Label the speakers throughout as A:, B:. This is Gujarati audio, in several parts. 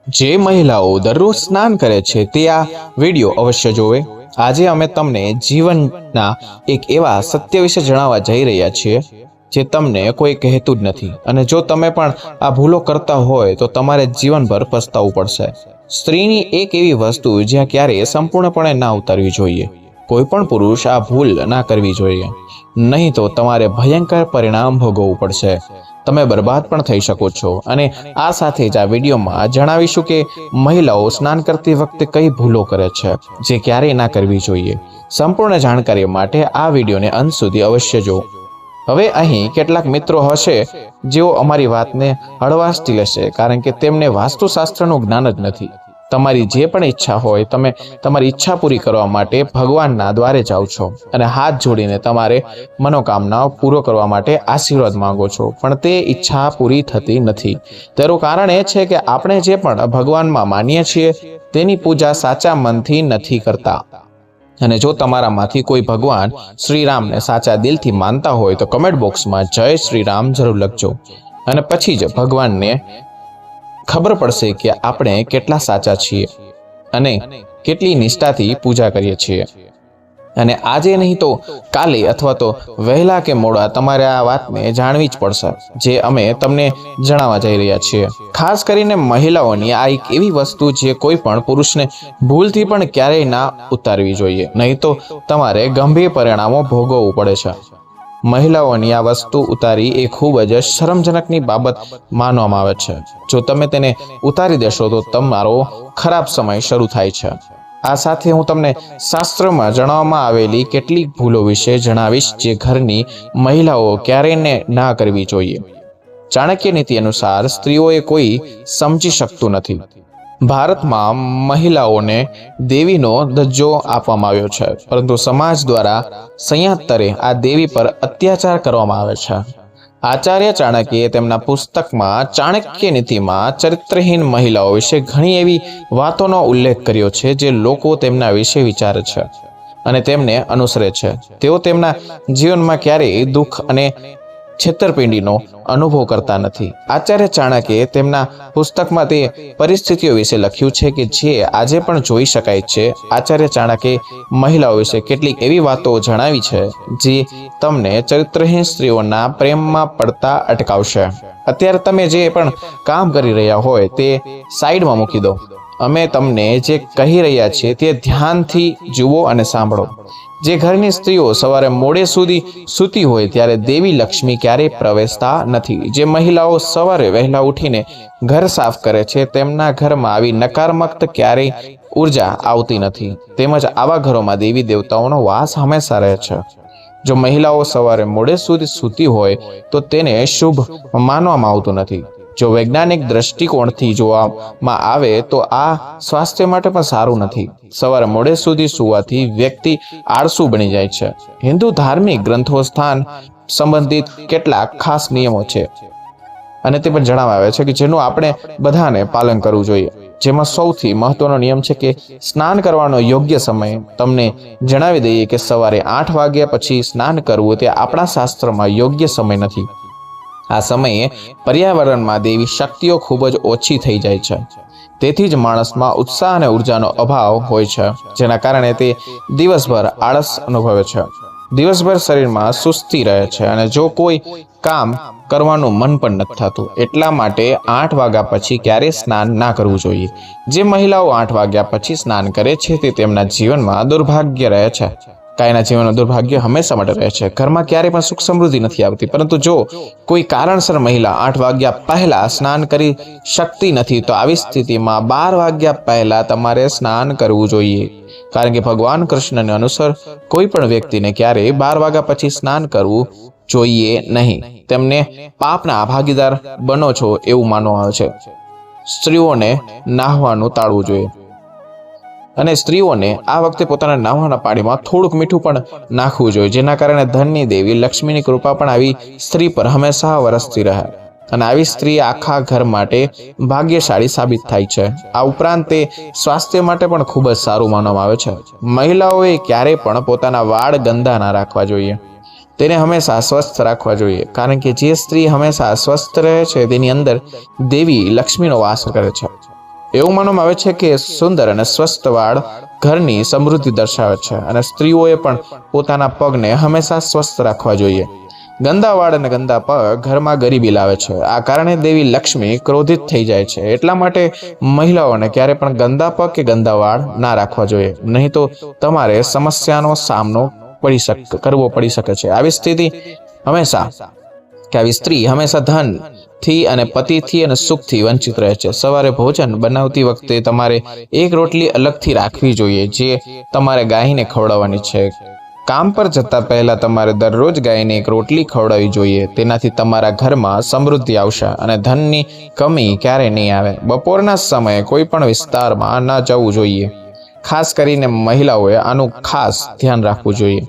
A: જે મહિલાઓ દરરોજ સ્નાન કરે છે તે આ વિડીયો અવશ્ય જોવે। આજે અમે તમને જીવનના એક એવા સત્ય વિશે જણાવવા જઈ રહ્યા છીએ જે તમને કોઈ કહેતું જ નથી, અને જો તમે પણ આ ભૂલો કરતા હોય તો તમારે જીવનભર પસ્તાવવું પડશે। સ્ત્રીની એક એવી વસ્તુ જ્યાં ક્યારેય સંપૂર્ણપણે ના ઉતારવી જોઈએ। કોઈ પણ પુરુષ આ ભૂલ ના કરવી જોઈએ, નહીં તો તમારે ભયંકર પરિણામ ભોગવવું પડશે। તમે બરબાદ પણ થઈ શકો છો। અને આ સાથે જ આ વિડીયોમાં જણાવીશું કે મહિલાઓ સ્નાન કરતી વખતે કઈ ભૂલો કરે છે જે ક્યારેય ના કરવી જોઈએ। સંપૂર્ણ જાણકારી માટે આ વિડીયોને અંત સુધી અવશ્ય જુઓ। હવે અહીં કેટલાક મિત્રો હશે જેઓ અમારી વાતને હળવાશથી લેશે, કારણ કે તેમને વાસ્તુશાસ્ત્રનું જ્ઞાન જ નથી। તમારી જે પણ ઈચ્છા હોય, તમે તમારી ઈચ્છા પૂરી કરવા માટે ભગવાનના દ્વારે જાઓ છો અને હાથ જોડીને તમારે મનોકામનાઓ પૂરો કરવા માટે આશીર્વાદ માંગો છો, પણ તે ઈચ્છા પૂરી થતી નથી। તેનું કારણ એ છે કે આપણે જે પણ ભગવાનમાં માનીએ છીએ તેની પૂજા સાચા મનથી નથી કરતા। અને જો તમારામાંથી કોઈ ભગવાન શ્રીરામને સાચા દિલથી માનતા હોય તો કમેન્ટ બોક્સમાં જય શ્રી રામ જરૂર લખજો, અને પછી જ ભગવાનને ખબર પડશે કે આપણે કેટલા સાચા છીએ અને કેટલી નિષ્ઠાથી પૂજા કરીએ છીએ। અને આજે નહીં તો કાલે અથવા તો વહેલા કે મોડા તમારે આ વાતને જાણવી જ પડશે જે અમે તમને જણાવવા જઈ રહ્યા છીએ। ખાસ કરીને મહિલાઓની આ એક એવી વસ્તુ જે કોઈ પણ પુરુષને ભૂલથી પણ ક્યારેય ના ઉતારવી જોઈએ, નહીં તો તમારે ગંભીર પરિણામો ભોગવવું પડે છે। મહિલાઓની આ વસ્તુ ઉતારી એ ખૂબ જ શરમજનકની બાબત માનવામાં આવે છે। જો તમે તેને ઉતારી દેશો તો તમારો ખરાબ સમય શરૂ થાય છે। આ સાથે હું તમને શાસ્ત્રમાં જણાવવામાં આવેલી કેટલીક ભૂલો વિશે જણાવીશ જે ઘરની મહિલાઓ ક્યારેય ના કરવી જોઈએ। ચાણક્ય નીતિ અનુસાર સ્ત્રીઓએ કોઈ સમજી શકતું નથી। ભારતમાં મહિલાઓને દેવીનો દરજ્જો આપવામાં આવ્યો છે, પરંતુ સમાજ દ્વારા સંયાતરે આ દેવી પર અત્યાચાર કરવામાં આવે છે। આચાર્ય ચાણક્યએ તેમના પુસ્તકમાં ચાણક્ય નીતિમાં ચરિત્રહીન મહિલાઓ વિશે ઘણી એવી વાતોનો ઉલ્લેખ કર્યો છે જે લોકો તેમના વિશે વિચારે છે અને તેમને અનુસરે છે। તેઓ તેમના જીવનમાં ક્યારેય દુઃખ અને છેતરપિંડીનો અનુભવ કરતા નથી। આચાર્ય ચાણક્યએ તેમના પુસ્તકમાં તે પરિસ્થિતિઓ વિશે લખ્યું છે કે જે આજે પણ જોઈ શકાય છે। આચાર્ય ચાણક્યએ મહિલાઓ વિશે કેટલીક એવી વાતો જણાવી છે જે તમને ચરિત્રહીન સ્ત્રીઓના પ્રેમમાં પડતા અટકાવશે। અત્યારે તમે જે પણ કામ કરી રહ્યા હોય તે સાઈડમાં મૂકી દો। અમે તમને જે કહી રહ્યા છીએ તે ધ્યાનથી જુઓ અને સાંભળો। જે ઘરની સ્ત્રીઓ સવારે મોડે સુધી સૂતી હોય ત્યારે દેવી લક્ષ્મી ક્યારેય પ્રવેશતા નથી। જે મહિલાઓ સવારે વહેલા ઉઠીને ઘર સાફ કરે છે તેમના ઘરમાં આવી નકારાત્મક ક્યારેય ઉર્જા આવતી નથી, તેમજ આવા ઘરોમાં દેવી દેવતાઓનો વાસ હંમેશા રહે છે। જો મહિલાઓ સવારે મોડે સુધી સૂતી હોય તો તેને શુભ માનવામાં આવતું નથી। જો વૈજ્ઞાનિક દ્રષ્ટિકોણથી જોવામાં આવે તો આ સ્વાસ્થ્ય માટે પણ સારું નથી। સવારે મોડે સુધી સૂવાથી વ્યક્તિ આળસુ બની જાય છે। હિન્દુ ધાર્મિક ગ્રંથો સ્થાન સંબંધિત કેટલાક ખાસ નિયમો છે અને તે પણ જણાવવામાં આવે છે કે જેનું આપણે બધાને પાલન કરવું જોઈએ। જેમાં સૌથી મહત્વનો નિયમ છે કે સ્નાન કરવાનો યોગ્ય સમય। તમને જણાવી દઈએ કે સવારે 8 વાગ્યા પછી સ્નાન કરવું તે આપણા શાસ્ત્રમાં યોગ્ય સમય નથી। આ સમયે પર્યાવરણમાં દેવી શક્તિઓ ખૂબ જ ઓછી થઈ જાય છે, તેથી જ માણસમાં ઉત્સાહ અને ઉર્જાનો અભાવ હોય છે, જેના કારણે તે દિવસભર આળસ અનુભવે છે। દિવસભર શરીરમાં સુસ્તી રહે છે અને જો કોઈ કામ કરવાનું મન પણ નથી થતું। એટલા માટે 8 વાગ્યા પછી ક્યારેય સ્નાન ના કરવું જોઈએ। જે મહિલાઓ 8 વાગ્યા પછી સ્નાન કરે છે તે તેમના જીવનમાં દુર્ભાગ્ય રહે છે। કાયના જીવનમાં દુર્ભાગ્ય હંમેશા માટે રહે છે। ઘરમાં ક્યારેય પણ સુખ સમૃદ્ધિ નથી આવતી। પરંતુ જો કોઈ કારણસર મહિલા 8 વાગ્યા પહેલા સ્નાન કરી શકતી નથી તો આવી સ્થિતિમાં 12 વાગ્યા પહેલા તમારે સ્નાન કરવું જોઈએ, કારણ કે ભગવાન કૃષ્ણને અનુસાર કોઈ પણ વ્યક્તિને ક્યારેય 12 વાગ્યા પછી સ્નાન કરવું જોઈએ નહીં। તેમને પાપના ભાગીદાર બનો છો એવું માનવામાં આવે છે। સ્ત્રીઓને નાહવાનું ટાળવું જોઈએ અને સ્ત્રીઓને આ વખતે પોતાના નાહવાના પાણીમાં થોડુંક મીઠું પણ નાખવું જોઈએ, જેના કારણે ધનની દેવી લક્ષ્મીની કૃપા પણ આવી સ્ત્રી પર હંમેશા વરસતી રહે અને આવી સ્ત્રી આખા ઘર માટે ભાગ્યશાળી સાબિત થાય છે। આ ઉપરાંત તે સ્વાસ્થ્ય માટે પણ ખૂબ જ સારું માનવામાં આવે છે। મહિલાઓએ ક્યારેય પણ પોતાના વાળ ગંદા ના રાખવા જોઈએ। તેને હંમેશા સ્વસ્થ રાખવા જોઈએ, કારણ કે જે સ્ત્રી હંમેશા સ્વસ્થ રહે છે તેની અંદર દેવી લક્ષ્મીનો વાસ કરે છે। એવું માનવામાં આવે છે કે સુંદર અને સ્વસ્થ વાળ ઘરની સમૃદ્ધિ દર્શાવે છે અને સ્ત્રીઓએ પણ પોતાના પગને હંમેશા સ્વસ્થ રાખવા જોઈએ. ગંદા વાળ અને ગંદા પગ ઘરમાં ગરીબી લાવે છે. આ કારણે દેવી લક્ષ્મી ક્રોધિત થઈ જાય છે. એટલા માટે મહિલાઓને ક્યારે પણ ગંદા પગ કે ગંદા વાળ ના રાખવા જોઈએ, નહીં તો તમારે સમસ્યાનો સામનો કરવો પડી શકે છે. આવી સ્ત્રી હંમેશા ધનથી અને પતિથી અને સુખથી વંચિત રહે છે. સવારે ભોજન બનાવતી વખતે તમારે એક રોટલી અલગથી રાખવી જોઈએ જે તમારે ગાયને ખવડાવવાની છે. કામ પર જતા પહેલા તમારે દરરોજ ગાયને એક રોટલી ખવડાવવી જોઈએ. તેનાથી તમારા ઘરમાં સમૃદ્ધિ આવશે અને ધનની કમી ક્યારે નહીં આવે. બપોરના સમયે કોઈ પણ વિસ્તારમાં ન જવું જોઈએ. ખાસ કરીને મહિલાઓએ આનું ખાસ ધ્યાન રાખવું જોઈએ.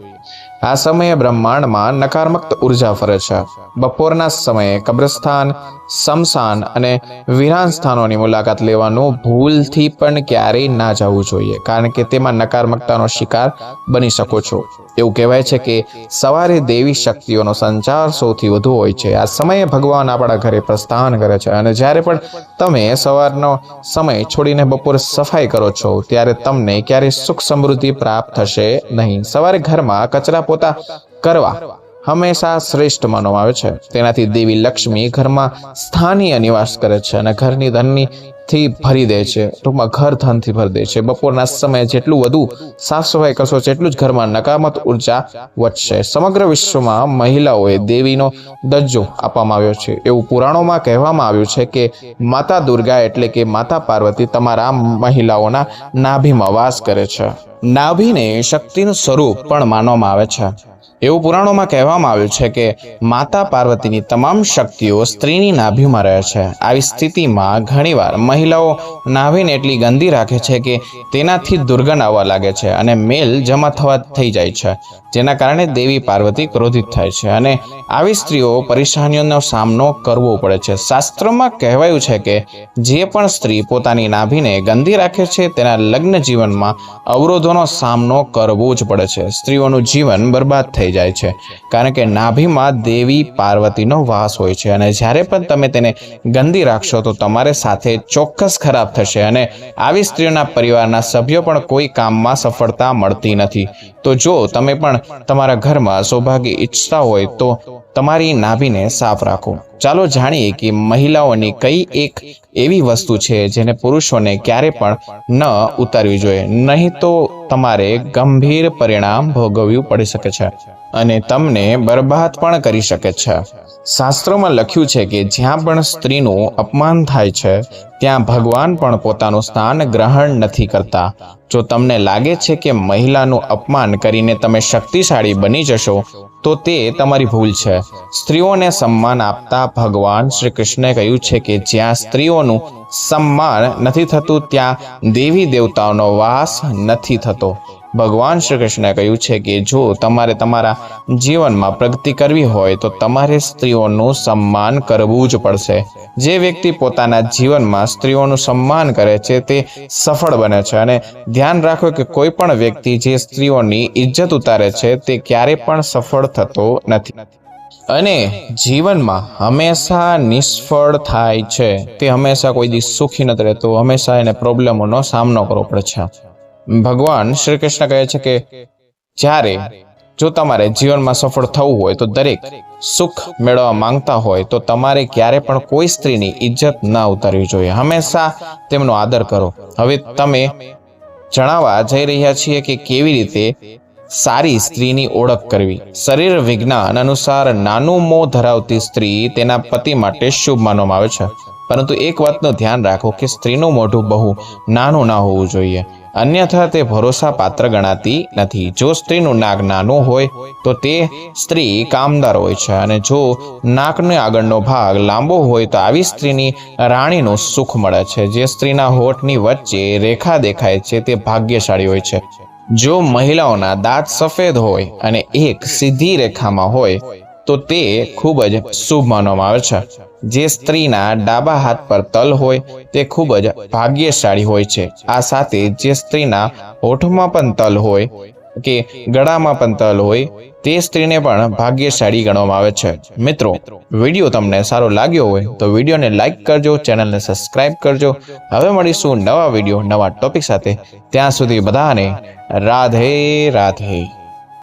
A: આ સમયે બ્રહ્માંડમાં નકારાત્મક ઉર્જા ફરે છે. બપોરના સમયે કબ્રસ્તાન, સ્મશાન અને વિરાન સ્થાનોની મુલાકાત લેવાનું ભૂલથી પણ ક્યારેય ના જવું જોઈએ, કારણ કે તેમાં નકારાત્મકતાનો શિકાર બની શકો છો. એવું કહેવાય છે કે સવારે દેવી શક્તિઓનો સંચાર સૌથી વધુ હોય છે. આ સમયે ભગવાન આપણા ઘરે પ્રસ્થાન કરે છે અને જ્યારે પણ તમે સવારનો સમય છોડીને બપોરે સફાઈ કરો છો ત્યારે તમને ક્યારેય સુખ સમૃદ્ધિ પ્રાપ્ત થશે નહીં. સવારે ઘરમાં કચરા પોતા કરવા હંમેશા શ્રેષ્ઠ માનવામાં આવે છે. તેનાથી દેવી લક્ષ્મી ઘરમાં સ્થાનીય નિવાસ કરે છે અને ઘરની ધનથી ભરી દે છે. ટૂંકમાં ઘર ધનથી ભરી દે છે. બપોરના સમયે જેટલું વધુ સાફ સફાઈ કરશો તેટલું જ ઘરમાં નકારાત્મક ઉર્જા વધશે. સમગ્ર વિશ્વમાં મહિલાઓએ દેવીનો દરજ્જો આપવામાં આવ્યો છે. એવું પુરાણોમાં કહેવામાં આવ્યું છે કે માતા દુર્ગા એટલે કે માતા પાર્વતી તમારા મહિલાઓના નાભીમાં વાસ કરે છે. નાભીને શક્તિનું સ્વરૂપ પણ માનવામાં આવે છે. એવું પુરાણોમાં કહેવામાં આવ્યું છે કે માતા પાર્વતીની તમામ શક્તિઓ સ્ત્રીની નાભીમાં રહે છે. આવી સ્થિતિમાં ઘણીવાર મહિલાઓ નાભીને એટલી ગંદી રાખે છે કે તેનાથી દુર્ગંધ આવવા લાગે છે અને મેલ જમા થઈ જાય છે, જેના કારણે દેવી પાર્વતી ક્રોધિત થાય છે અને આવી સ્ત્રીઓ પરેશાનીઓનો સામનો કરવો પડે છે. શાસ્ત્રોમાં કહેવાયું છે કે જે પણ સ્ત્રી પોતાની નાભીને ગંદી રાખે છે તેના લગ્ન જીવનમાં અવરોધોનો સામનો કરવો જ પડે છે. સ્ત્રીઓનું જીવન બરબાદ થઈ જાય છે, કારણ કે નાભીમાં દેવી પાર્વતીનો વાસ હોય છે અને જ્યારે પણ તમે તેને ગંદી રાખશો તો તમારે સાથે ચોક્કસ ખરાબ થશે અને આવી સ્ત્રીઓના પરિવારના સભ્યો પણ કોઈ કામમાં સફળતા મળતી નથી. તો જો તમે પણ તમારા ઘરમાં સૌભાગ્ય ઈચ્છતા હોય તો તમારી નાભીને સાફ રાખો. ચાલો જાણીએ કે મહિલાઓની કઈ એક એવી વસ્તુ છે જેને પુરુષોને ક્યારે પણ ન ઉતારવી જોઈએ, નહીં તો તમારે ગંભીર પરિણામ ભોગવવું પડી શકે છે અને તમને બરબાદ પણ કરી શકે છે. શાસ્ત્રોમાં લખ્યું છે કે જ્યાં પણ સ્ત્રીનું અપમાન થાય છે ત્યાં ભગવાન પણ પોતાનું સ્થાન ગ્રહણ નથી કરતા. જો તમને લાગે છે કે મહિલાનું અપમાન કરીને તમે શક્તિશાળી બની જશો તો તે તમારી ભૂલ છે. સ્ત્રીઓને સન્માન આપતા ભગવાન શ્રી કૃષ્ણે કહ્યું છે કે જ્યાં સ્ત્રીઓનું સન્માન નથી થતું ત્યાં દેવી દેવતાઓનો વાસ નથી થતો. ભગવાન શ્રી કૃષ્ણે કહ્યું છે કે જો તમારે તમારા જીવનમાં પ્રગતિ કરવી હોય તો તમારે સ્ત્રીઓનું સન્માન કરવું જ પડશે. જે વ્યક્તિ પોતાના જીવનમાં સ્ત્રીઓનું સન્માન કરે છે તે સફળ બને છે અને ધ્યાન રાખો કે કોઈ પણ વ્યક્તિ જે સ્ત્રીઓની ઇજ્જત ઉતારે છે તે ક્યારે પણ સફળ થતો નથી અને જીવનમાં હંમેશા નિષ્ફળ થાય છે. તે હંમેશા કોઈ દિવસ સુખી નથી રહેતો, હંમેશા એને પ્રોબ્લેમોનો સામનો કરવો પડે છે. ભગવાન શ્રી કૃષ્ણ કહે છે કે જ્યારે જો તમારે જીવનમાં સફળ થવું હોય તો દરેક સુખ મેળવવા માંગતા હોય તો તમારે ક્યારે પણ કોઈ સ્ત્રીની ઇજ્જત ના ઉતારવી જોઈએ. હંમેશા તેમનો આદર કરો. હવે તમે જણાવવા જઈ રહ્યા છીએ કે કેવી રીતે સારી સ્ત્રીની ઓળખ કરવી. શરીર વિજ્ઞાન અનુસાર નાનું મોં ધરાવતી સ્ત્રી તેના પતિ માટે શુભ માનવામાં આવે છે, પરંતુ એક વાતનું ધ્યાન રાખો કે સ્ત્રીનું મોઢું બહુ નાનું ના હોવું જોઈએ, અન્યથા તે ભરોસા પાત્ર ગણાતી નથી. જો સ્ત્રીનું નાક નાનું હોય તો તે સ્ત્રી કામદાર હોય છે અને જો નાકનો આગળનો ભાગ લાંબો હોય તો આવી સ્ત્રીની રાણીનું સુખ મળે છે. જે સ્ત્રીના હોઠની વચ્ચે રેખા દેખાય છે તે ભાગ્યશાળી હોય છે. જો મહિલાઓના દાંત સફેદ હોય અને એક સીધી રેખામાં હોય તો તે ખૂબ જ શુભ માનવામાં આવે છે. જે સ્ત્રીના ડાબા હાથ પર તલ હોય તે ખૂબ જ ભાગ્યશાળી હોય છે. આ સાથે જે સ્ત્રીના હોઠમાં પણ તલ હોય કે ગળામાં પણ તલ હોય તે સ્ત્રીને પણ ભાગ્યશાળી ગણવામાં આવે છે. મિત્રો, વિડીયો તમને સારો લાગ્યો હોય તો વિડીયોને લાઈક કરજો, ચેનલને સબસ્ક્રાઇબ કરજો. હવે મળીશું નવા વિડીયો નવા ટોપિક સાથે. ત્યાં સુધી બધાને રાધે રાધે.